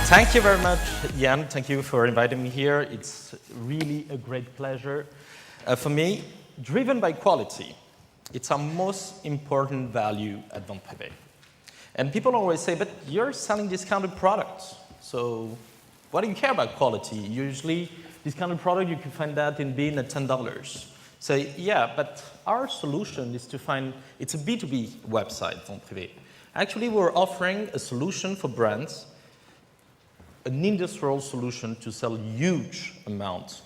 Thank you very much, Ian. Thank you for inviting me here. It's really a great pleasure. For me, driven by quality, it's our most important value at vente privee. And people always say, but you're selling discounted products, so why do you care about quality? Usually, discounted product, you can find that in bin at $10. So yeah, but our solution is to find, it's a B2B website, vente privee. Actually, we're offering a solution for brands, an industrial solution to sell huge amounts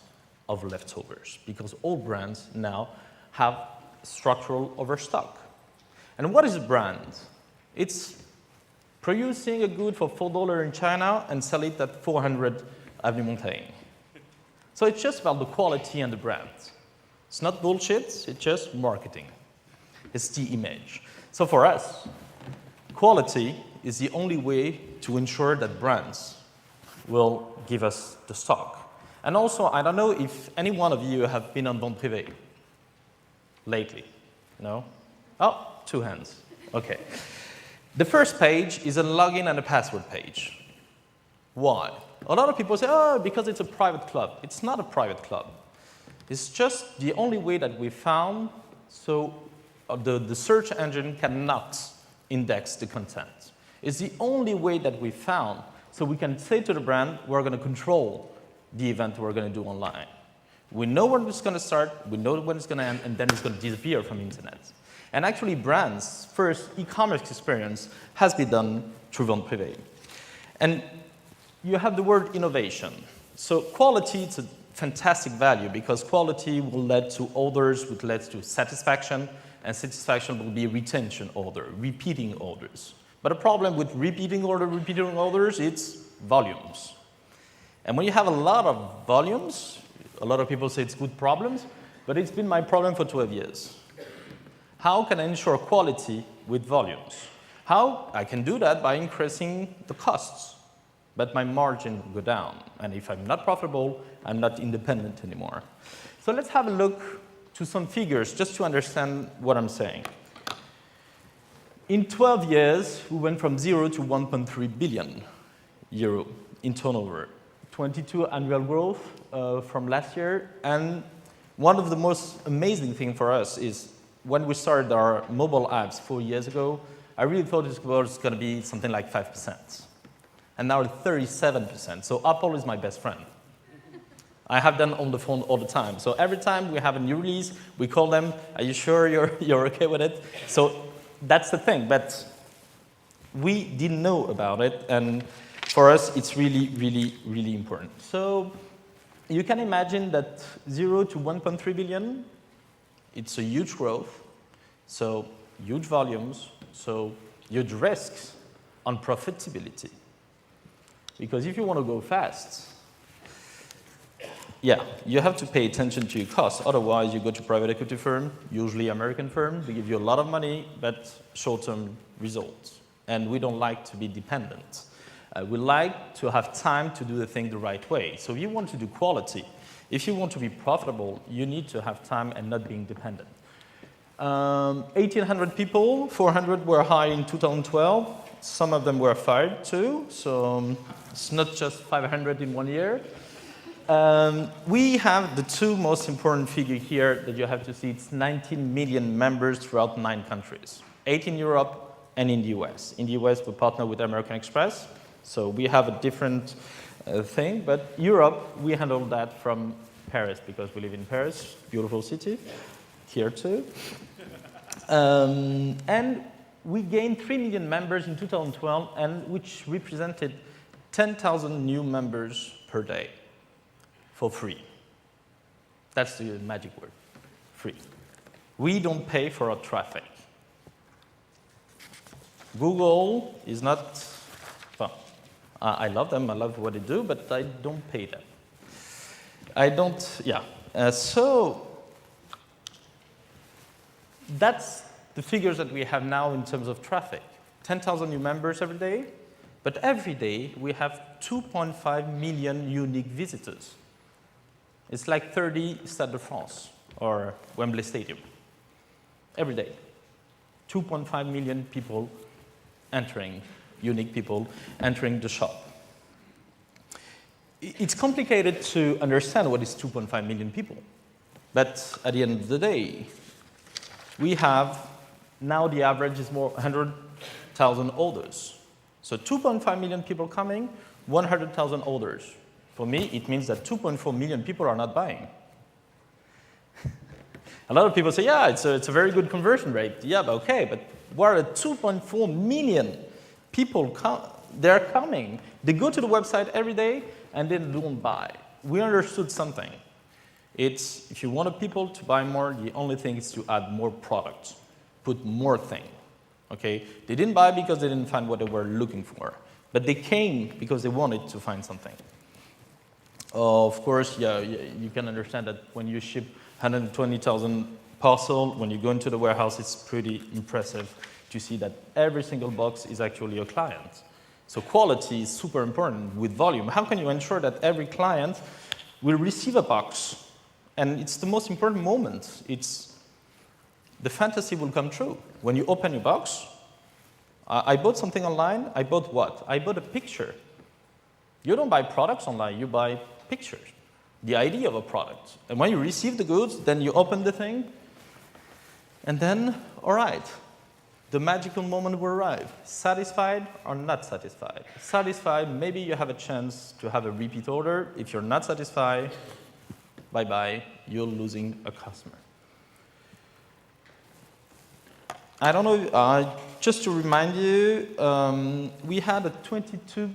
of leftovers, because all brands now have structural overstock. And what is a brand? It's producing a good for $4 in China and sell it at 400 Avenue Montaigne. So it's just about the quality and the brand. It's not bullshit, it's just marketing. It's the image. So for us, quality is the only way to ensure that brands will give us the stock. And also, I don't know if any one of you have been on vente privee lately. No? Oh, 2 hands. Okay. The first page is a login and a password page. Why? A lot of people say, oh, because it's a private club. It's not a private club. It's just the only way that we found so the search engine cannot index the content. It's the only way that we found so we can say to the brand, we're going to control the event we're going to do online. We know when it's going to start, we know when it's going to end, and then it's going to disappear from the internet. And actually, brands' first e-commerce experience has been done through vente privee. And you have the word innovation. So quality, it's a fantastic value because quality will lead to orders, which leads to satisfaction, and satisfaction will be retention order, repeating orders. But the problem with repeating orders, it's volumes. And when you have a lot of volumes, a lot of people say it's good problems, but it's been my problem for 12 years. How can I ensure quality with volumes? How? I can do that by increasing the costs, but my margin will go down. And if I'm not profitable, I'm not independent anymore. So let's have a look to some figures just to understand what I'm saying. In 12 years, we went from 0 to 1.3 billion euro in turnover. 22 annual growth from last year. And one of the most amazing things for us is when we started our mobile apps 4 years ago, I really thought it was going to be something like 5%. And now it's 37%. So Apple is my best friend. I have them on the phone all the time. So every time we have a new release, we call them, are you sure you're okay with it? So that's the thing, but we didn't know about it, and for us, it's really, really, really important. So you can imagine that 0 to 1.3 billion, it's a huge growth, so huge volumes, so huge risks on profitability. Because if you want to go fast, yeah, you have to pay attention to your costs. Otherwise, you go to private equity firm, usually American firm. They give you a lot of money, but short-term results. And we don't like to be dependent. We like to have time to do the thing the right way. So if you want to do quality, if you want to be profitable, you need to have time and not being dependent. 1,800 people, 400 were hired in 2012. Some of them were fired too, so it's not just 500 in 1 year. We have the two most important figures here that you have to see. It's 19 million members throughout 9 countries, 8 in Europe and in the US. In the US, we partner with American Express, so we have a different thing. But Europe, we handle that from Paris because we live in Paris, beautiful city, here too. And we gained 3 million members in 2012, and which represented 10,000 new members per day. For free. That's the magic word, free. We don't pay for our traffic. Google is not, well, I love them, I love what they do, but I don't pay them. I don't, yeah. So that's the figures that we have now in terms of traffic. 10,000 new members every day, but every day we have 2.5 million unique visitors. It's like 30 Stade de France or Wembley Stadium every day. 2.5 million people entering, unique people entering the shop. It's complicated to understand what is 2.5 million people. But at the end of the day, we have, now the average is more 100,000 orders. So 2.5 million people coming, 100,000 orders. For me, it means that 2.4 million people are not buying. A lot of people say, yeah, it's a very good conversion rate. Yeah, but okay, but what are 2.4 million people they're coming. They go to the website every day and they don't buy. We understood something. It's, if you want people to buy more, the only thing is to add more products, put more things. Okay? They didn't buy because they didn't find what they were looking for, but they came because they wanted to find something. Of course, yeah, you can understand that when you ship 120,000 parcels, when you go into the warehouse, it's pretty impressive to see that every single box is actually a client. So quality is super important with volume. How can you ensure that every client will receive a box? And it's the most important moment. It's the fantasy will come true. When you open your box, I bought something online. I bought what? I bought a picture. You don't buy products online. You buy pictures, the idea of a product. And when you receive the goods, then you open the thing. And then, all right, the magical moment will arrive. Satisfied or not satisfied? Satisfied, maybe you have a chance to have a repeat order. If you're not satisfied, bye-bye, you're losing a customer. I don't know, just to remind you, we had a 22%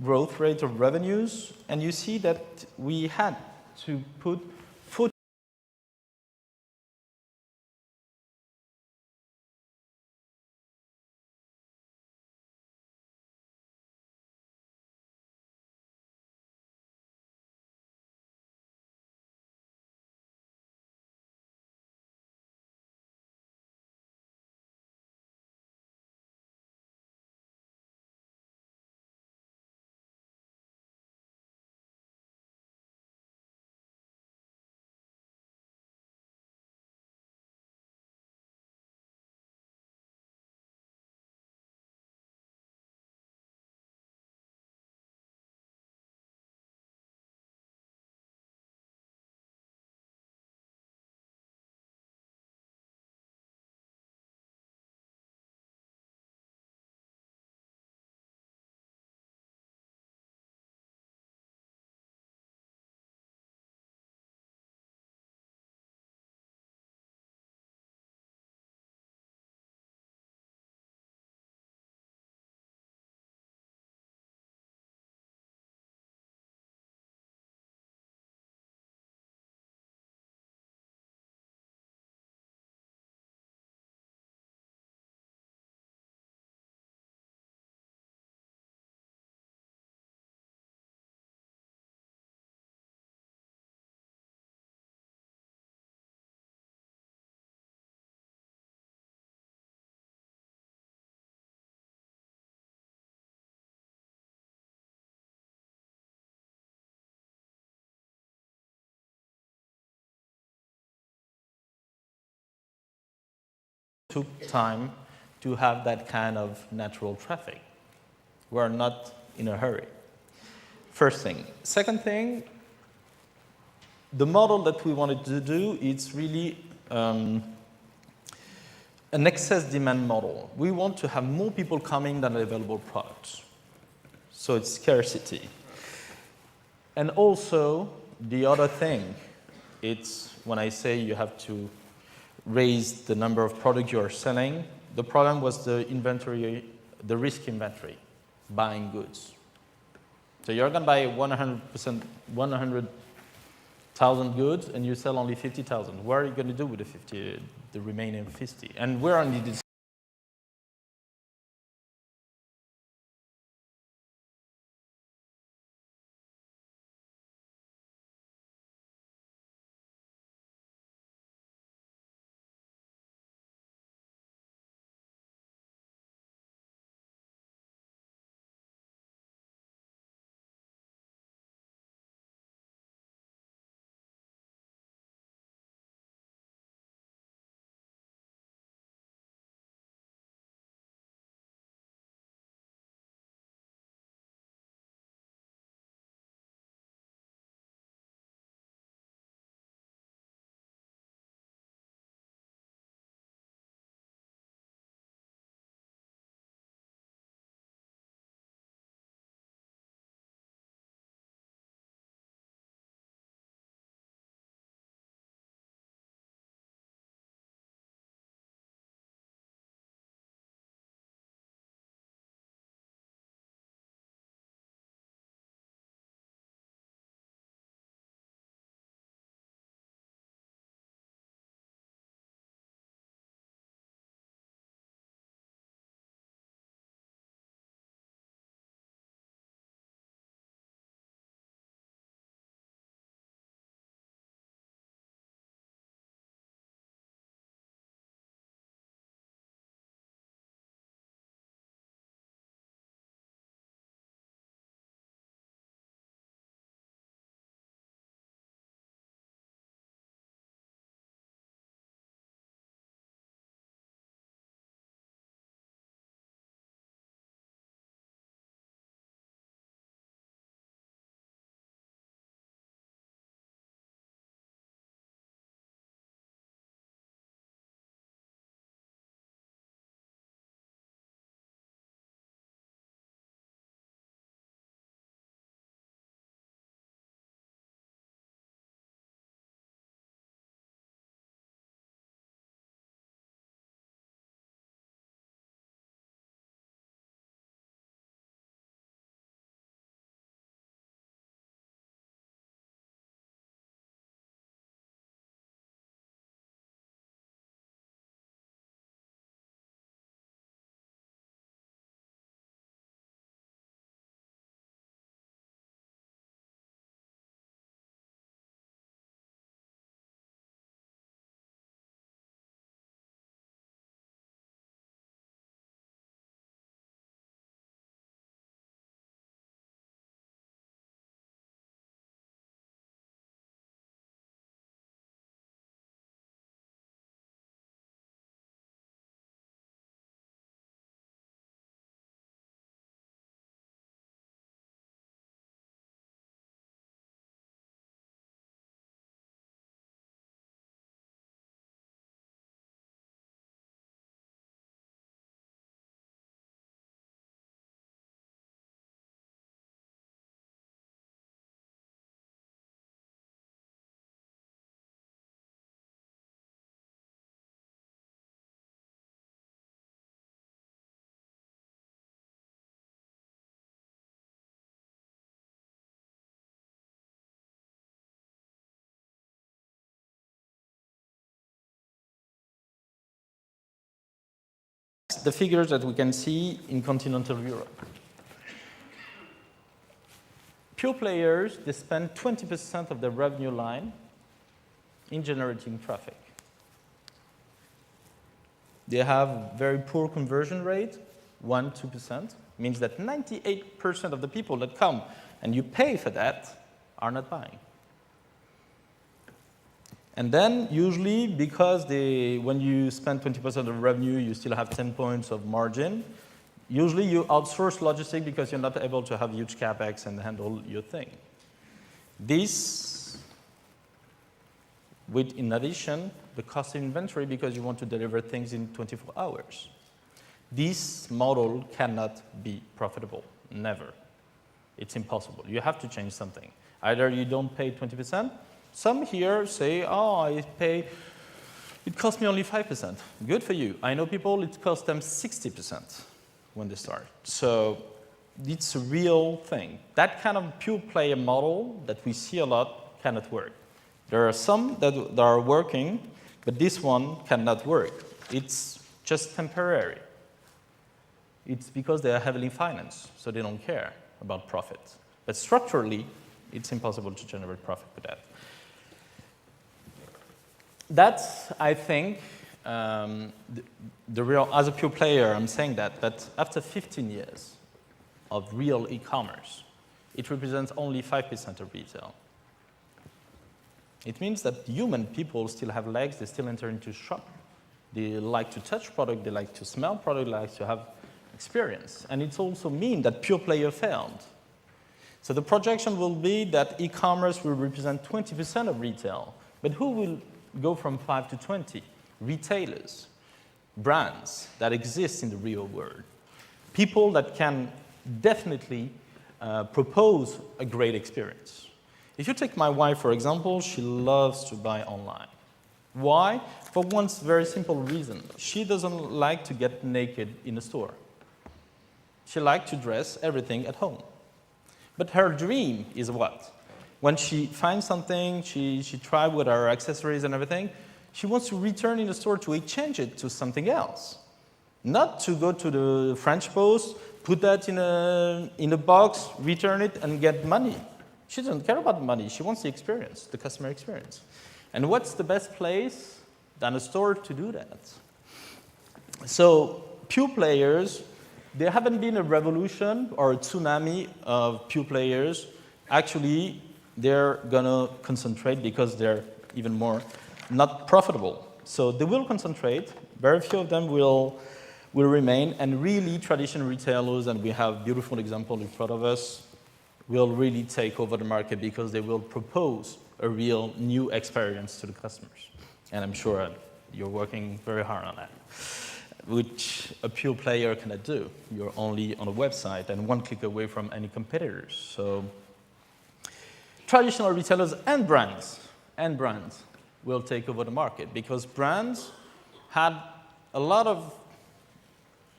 growth rate of revenues, and you see that we had to put 40 took time to have that kind of natural traffic. We're not in a hurry. First thing. Second thing, the model that we wanted to do is really an excess demand model. We want to have more people coming than available products. So it's scarcity. And also, the other thing, it's when I say you have to raise the number of products you are selling, the problem was the inventory, the risk inventory, buying goods. So you're going to buy 100,000 goods and you sell only 50,000. What are you going to do with the remaining 50? And we're only The figures that we can see in continental Europe. Pure players, they spend 20% of their revenue line in generating traffic. They have very poor conversion rate, 1-2%, means that 98% of the people that come and you pay for that are not buying. And then usually, because when you spend 20% of revenue, you still have 10 points of margin. Usually you outsource logistics because you're not able to have huge capex and handle your thing. This, with in addition, the cost of inventory because you want to deliver things in 24 hours. This model cannot be profitable, never. It's impossible. You have to change something. Either you don't pay 20%. Some here say, oh, it costs me only 5%. Good for you. I know people, it costs them 60% when they start. So it's a real thing. That kind of pure player model that we see a lot cannot work. There are some that are working, but this one cannot work. It's just temporary. It's because they are heavily financed, so they don't care about profit. But structurally, it's impossible to generate profit with that. That's, I think, the real, as a pure player, I'm saying that, but after 15 years of real e-commerce, it represents only 5% of retail. It means that human people still have legs, they still enter into shop. They like to touch product, they like to smell product, they like to have experience. And it also means that pure player failed. So the projection will be that e-commerce will represent 20% of retail, but who will go from 5 to 20? Retailers, brands that exist in the real world, people that can definitely propose a great experience. If you take my wife, for example, she loves to buy online. Why? For one very simple reason. She doesn't like to get naked in a store. She likes to dress everything at home. But her dream is what? When she finds something, she tries with her accessories and everything, she wants to return in the store to exchange it to something else. Not to go to the French Post, put that in a box, return it, and get money. She doesn't care about the money. She wants the experience, the customer experience. And what's the best place than a store to do that? So pure players, there haven't been a revolution or a tsunami of pure players. Actually, they're going to concentrate because they're even more not profitable. So they will concentrate. Very few of them will remain. And really, traditional retailers, and we have beautiful example in front of us, will really take over the market because they will propose a real new experience to the customers. And I'm sure you're working very hard on that, which a pure player cannot do. You're only on a website and one click away from any competitors. So traditional retailers and brands will take over the market because brands had a lot of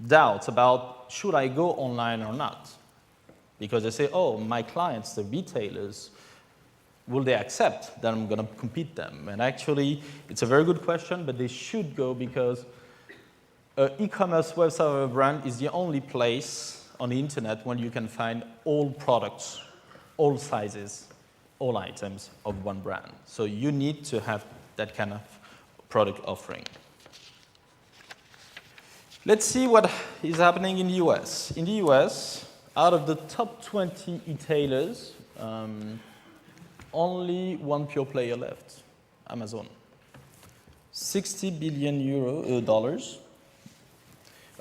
doubts about should I go online or not? Because they say, oh, my clients, the retailers, will they accept that I'm going to compete them? And actually, it's a very good question, but they should go because an e-commerce website of a brand is the only place on the internet where you can find all products, all sizes, all items of one brand. So you need to have that kind of product offering. Let's see what is happening in the US. In the US, out of the top 20 e-tailers, only one pure player left, Amazon. $60 billion dollars,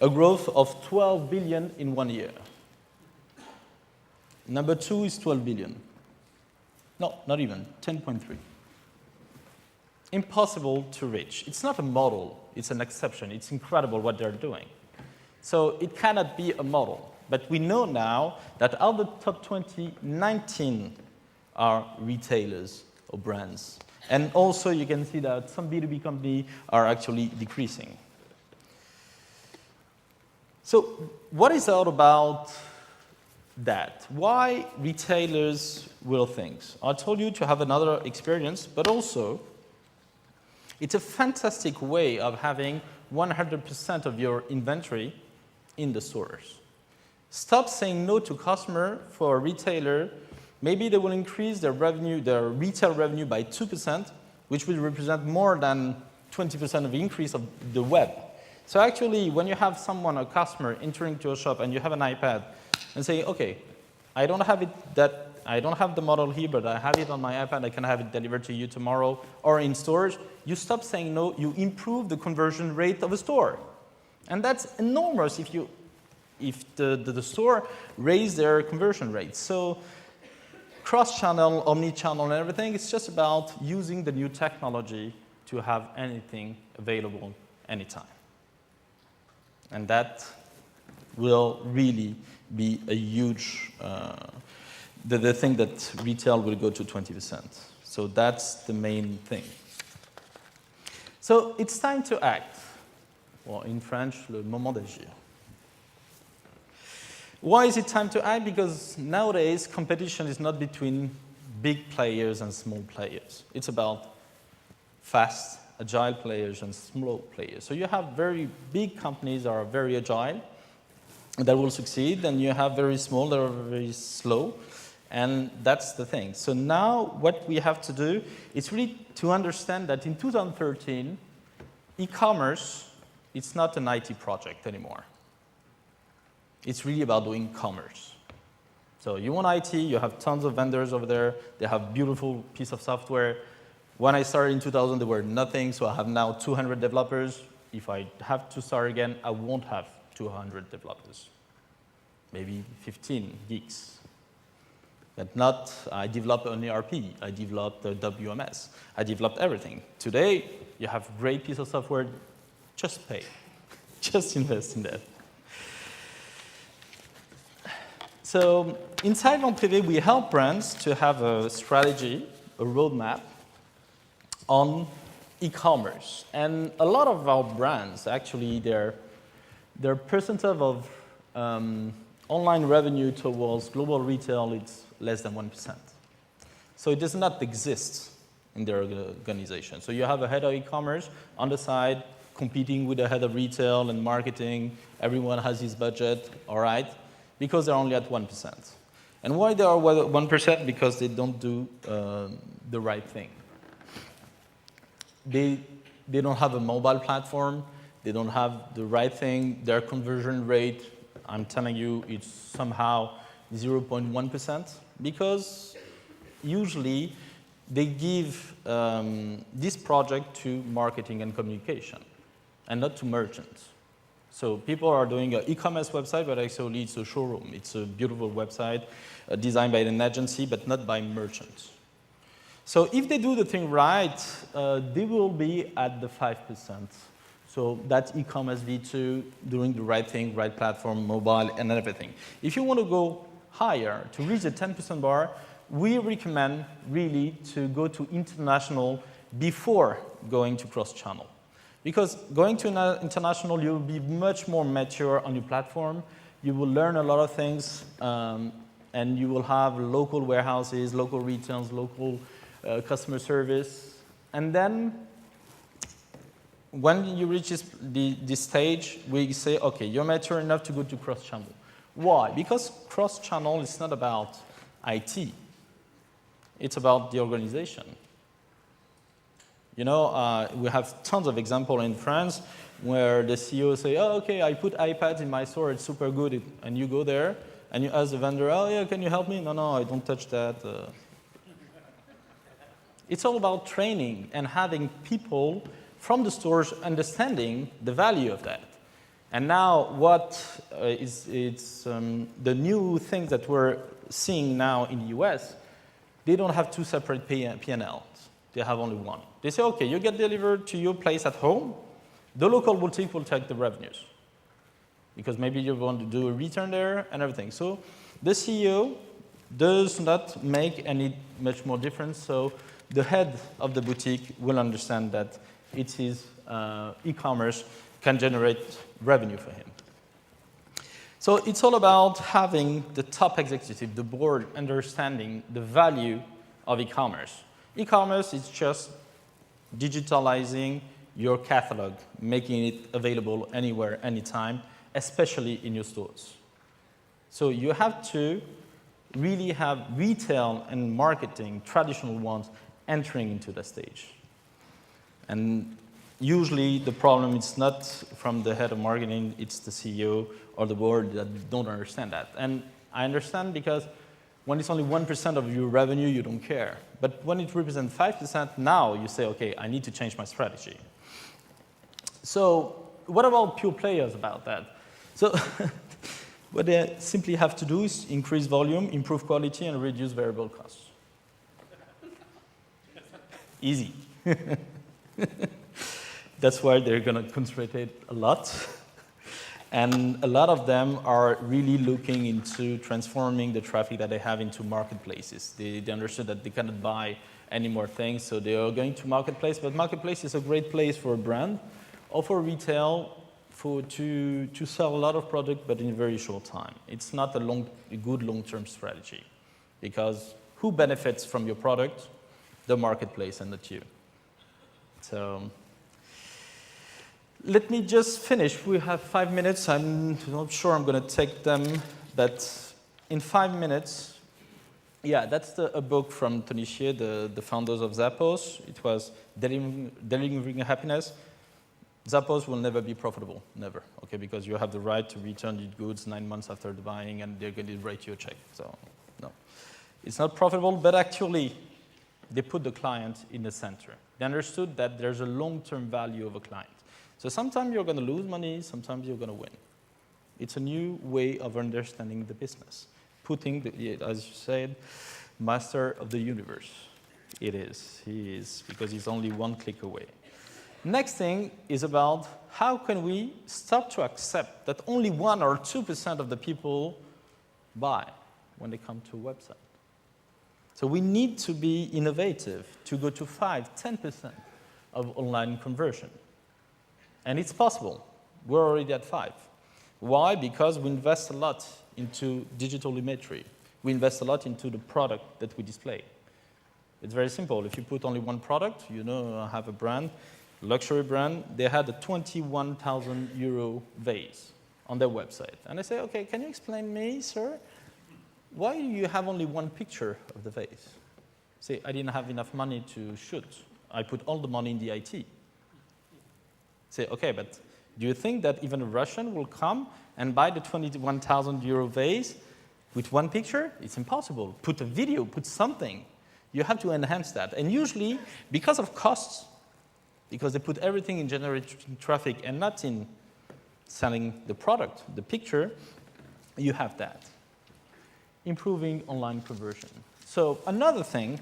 a growth of 12 billion in 1 year. Number two is 12 billion. No, not even, 10.3. Impossible to reach. It's not a model, it's an exception. It's incredible what they're doing. So it cannot be a model. But we know now that out of the top 20, 19 are retailers or brands. And also you can see that some B2B companies are actually decreasing. So what is all about that? Why retailers will things? I told you to have another experience, but also it's a fantastic way of having 100% of your inventory in the stores. Stop saying no to customer for a retailer. Maybe they will increase their revenue, their retail revenue by 2%, which will represent more than 20% of the increase of the web. So actually, when you have someone, a customer, entering to a shop and you have an iPad and say, okay, I don't have the model here, but I have it on my iPad, I can have it delivered to you tomorrow or in stores, you stop saying no, you improve the conversion rate of a store. And that's enormous if the store raise their conversion rate. So cross-channel, omni-channel, and everything, it's just about using the new technology to have anything available anytime. And that will really be a huge, the thing that retail will go to 20%. So that's the main thing. So it's time to act. Well, in French, le moment d'agir. Why is it time to act? Because nowadays, competition is not between big players and small players. It's about fast, agile players and slow players. So you have very big companies that are very agile, that will succeed, and you have very small that are very slow, and that's the thing. So now what we have to do is really to understand that in 2013, e-commerce, it's not an IT project anymore. It's really about doing commerce. So you want IT, you have tons of vendors over there, they have beautiful piece of software. When I started in 2000, there were nothing, so I have now 200 developers. If I have to start again, I won't have 200 developers. Maybe 15 geeks. But not, I developed an ERP, I developed a WMS, I developed everything. Today, you have great piece of software, just pay. Just invest in that. So inside vente, we help brands to have a strategy, a roadmap on e-commerce. And a lot of our brands, actually, their percentage of online revenue towards global retail, it's less than 1%. So it does not exist in their organization. So you have a head of e-commerce on the side, competing with the head of retail and marketing. Everyone has his budget, all right? Because they're only at 1%. And why they are 1%? Because they don't do the right thing. They don't have a mobile platform. They don't have the right thing. Their conversion rate, I'm telling you, it's somehow 0.1%. Because usually they give this project to marketing and communication and not to merchants. So people are doing an e-commerce website, but actually it's a showroom. It's a beautiful website designed by an agency, but not by merchants. So if they do the thing right, they will be at the 5%. So that's e-commerce V2, doing the right thing, right platform, mobile, and everything. If you want to go higher, to reach the 10% bar, we recommend really to go to international before going to cross-channel. Because going to international, you'll be much more mature on your platform. You will learn a lot of things, and you will have local warehouses, local retails, local customer service. And then when you reach this stage, we say, okay, you're mature enough to go to cross-channel. Why? Because cross-channel is not about IT. It's about the organization. You know, we have tons of examples in France where the CEO say, oh, okay, I put iPads in my store, it's super good. And you go there, and you ask the vendor, oh, yeah, can you help me? No, I don't touch that. It's all about training and having people from the stores understanding the value of that. And now what the new things that we're seeing now in the US, they don't have two separate P&Ls. They have only one. They say, okay, you get delivered to your place at home. The local boutique will take the revenues. Because maybe you want to do a return there and everything. So the CEO does not make any much more difference. So the head of the boutique will understand that it's his e-commerce can generate revenue for him. So it's all about having the top executive, the board, understanding the value of e-commerce. E-commerce is just digitalizing your catalog, making it available anywhere, anytime, especially in your stores. So you have to really have retail and marketing, traditional ones, entering into the stage. And usually the problem is not from the head of marketing, it's the CEO or the board that don't understand that. And I understand because when it's only 1% of your revenue, you don't care. But when it represents 5%, now you say, okay, I need to change my strategy. So what about pure players about that? So what they simply have to do is increase volume, improve quality, and reduce variable costs. Easy. That's why they're going to concentrate a lot. And a lot of them are really looking into transforming the traffic that they have into marketplaces. They understood that they cannot buy any more things, so they are going to marketplace. But marketplace is a great place for a brand or for retail to sell a lot of product, but in a very short time. It's not a good long-term strategy, because who benefits from your product? The marketplace and not you. So let me just finish. We have 5 minutes. I'm not sure I'm going to take them, but in 5 minutes, yeah, that's a book from Tony Hsieh, the founders of Zappos. It was Delivering Happiness. Zappos will never be profitable, never, okay, because you have the right to return your goods 9 months after the buying, and they're going to write you a check. So, no. It's not profitable, but actually, they put the client in the center. They understood that there's a long-term value of a client. So sometimes you're going to lose money, sometimes you're going to win. It's a new way of understanding the business. Putting, as you said, master of the universe. It is. He is, because he's only one click away. Next thing is about how can we start to accept that only 1 or 2% of the people buy when they come to a website. So we need to be innovative to go to 5, 10% of online conversion. And it's possible. We're already at 5. Why? Because we invest a lot into digital imagery. We invest a lot into the product that we display. It's very simple. If you put only one product, you know, I have a brand, luxury brand, they had a 21,000 euro vase on their website. And I say, okay, can you explain me, sir, why do you have only one picture of the vase? Say, I didn't have enough money to shoot. I put all the money in the IT. Say, okay, but do you think that even a Russian will come and buy the 21,000 euro vase with one picture? It's impossible. Put a video, put something. You have to enhance that. And usually, because of costs, because they put everything in generating traffic and not in selling the product, the picture, you have that. Improving online conversion. So another thing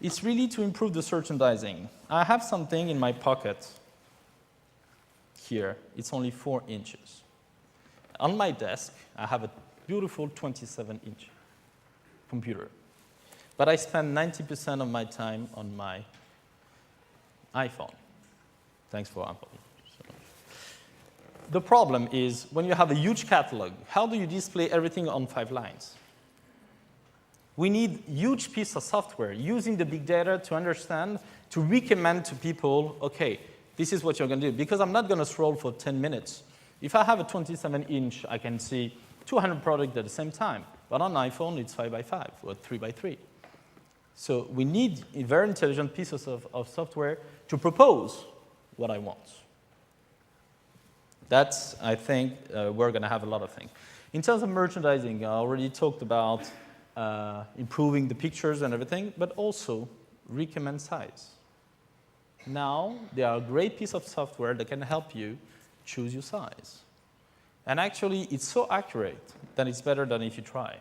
is really to improve the merchandising. I have something in my pocket here. It's only 4 inches. On my desk, I have a beautiful 27-inch computer. But I spend 90% of my time on my iPhone. Thanks for Apple. So. The problem is when you have a huge catalog, how do you display everything on 5 lines? We need huge piece of software using the big data to understand, to recommend to people, okay, this is what you're going to do. Because I'm not going to scroll for 10 minutes. If I have a 27-inch, I can see 200 products at the same time. But on iPhone, it's 5x5 or 3x3. So we need very intelligent pieces of software to propose what I want. That's, I think, we're going to have a lot of things. In terms of merchandising, I already talked about improving the pictures and everything, but also recommend size. Now, there are a great piece of software that can help you choose your size. And actually, it's so accurate that it's better than if you try.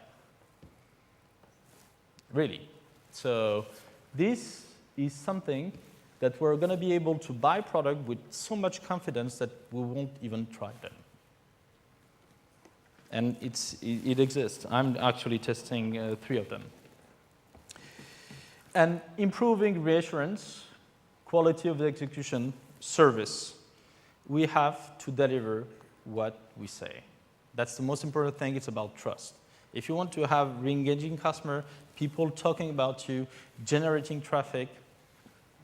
Really. So this is something that we're going to be able to buy product with so much confidence that we won't even try them. And it exists. I'm actually testing 3 of them. And improving reassurance, quality of the execution, service. We have to deliver what we say. That's the most important thing. It's about trust. If you want to have re-engaging customer, people talking about you, generating traffic,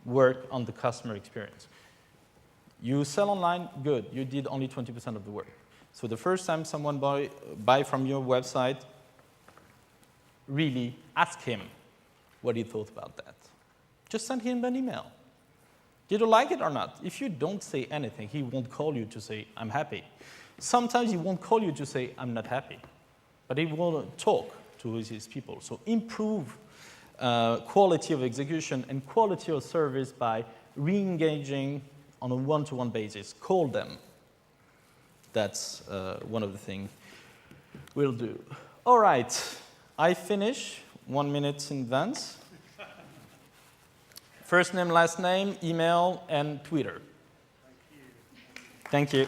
work on the customer experience. You sell online, good. You did only 20% of the work. So the first time someone buy from your website, really ask him what he thought about that. Just send him an email. Did you like it or not? If you don't say anything, he won't call you to say, I'm happy. Sometimes he won't call you to say, I'm not happy. But he will talk to his people. So improve quality of execution and quality of service by re-engaging on a one-to-one basis. Call them. That's one of the things we'll do. All right, I finish 1 minute in advance. First name, last name, email, and Twitter. Thank you.